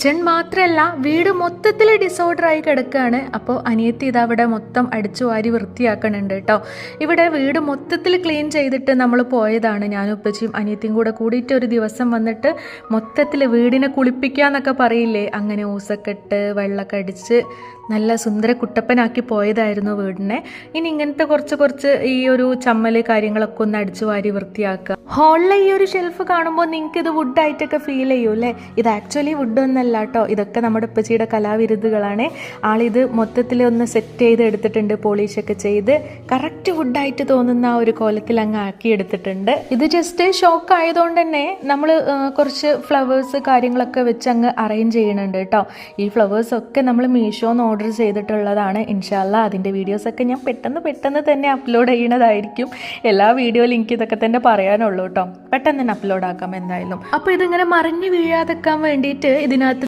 Kitchen മാത്രമല്ല വീട് മൊത്തത്തിൽ ഡിസോർഡർ ആയി കിടക്കുകയാണ്. അപ്പോൾ അനിയത്തി ഇതവിടെ മൊത്തം അടിച്ചു വാരി വൃത്തിയാക്കണുണ്ട് കേട്ടോ. ഇവിടെ വീട് മൊത്തത്തിൽ ക്ലീൻ ചെയ്തിട്ട് നമ്മൾ പോയതാണ്. ഞാനും ഉപ്പച്ചിയും അനിയത്തിയും കൂടെ കൂടിയിട്ട് ഒരു ദിവസം വന്നിട്ട് മൊത്തത്തിൽ വീടിനെ കുളിപ്പിക്കുക എന്നൊക്കെ പറയില്ലേ, അങ്ങനെ ഊസൊക്കെ ഇട്ട് വെള്ളമൊക്കെ അടിച്ച് നല്ല സുന്ദര കുട്ടപ്പനാക്കി പോയതായിരുന്നു വീടിനെ. ഇനി ഇങ്ങനത്തെ കുറച്ച് ഈ ഒരു ചമ്മല് കാര്യങ്ങളൊക്കെ ഒന്ന് അടിച്ചു വാരി വൃത്തിയാക്കുക. ഹാളിലെ ഈ ഒരു ഷെൽഫ് കാണുമ്പോൾ നിങ്ങൾക്ക് ഇത് വുഡായിട്ടൊക്കെ ഫീൽ ചെയ്യൂ അല്ലേ? ഇത് ആക്ച്വലി വുഡൊന്നല്ല കേട്ടോ, ഇതൊക്കെ നമ്മുടെ ഉപ്പച്ചിയുടെ കലാവിരുദ്ധകളാണ്. ആളിത് മൊത്തത്തിൽ ഒന്ന് സെറ്റ് ചെയ്ത് എടുത്തിട്ടുണ്ട്, പോളിഷൊക്കെ ചെയ്ത് കറക്റ്റ് വുഡായിട്ട് തോന്നുന്ന ആ ഒരു കോലത്തിൽ അങ്ങ് ആക്കി എടുത്തിട്ടുണ്ട്. ഇത് ജസ്റ്റ് ഷോക്ക് ആയതുകൊണ്ട് തന്നെ നമ്മൾ കുറച്ച് ഫ്ലവേഴ്സ് കാര്യങ്ങളൊക്കെ വെച്ച് അങ്ങ് അറേഞ്ച് ചെയ്യണുണ്ട് കേട്ടോ. ഈ ഫ്ലവേഴ്സൊക്കെ നമ്മൾ മീഷോന്ന് ഓർഡർ ചെയ്തിട്ടുള്ളതാണ്. ഇൻഷാല്ലാ അതിൻ്റെ വീഡിയോസൊക്കെ ഞാൻ പെട്ടെന്ന് തന്നെ അപ്ലോഡ് ചെയ്യണതായിരിക്കും. എല്ലാ വീഡിയോ ലിങ്ക് ഇതൊക്കെ തന്നെ പറയാനുള്ളൂ കേട്ടോ, പെട്ടെന്ന് തന്നെ അപ്ലോഡ് ആക്കാം എന്തായാലും. അപ്പോൾ ഇതിങ്ങനെ മറിഞ്ഞ് വീഴാതെക്കാൻ വേണ്ടിയിട്ട് ഇതിനകത്ത്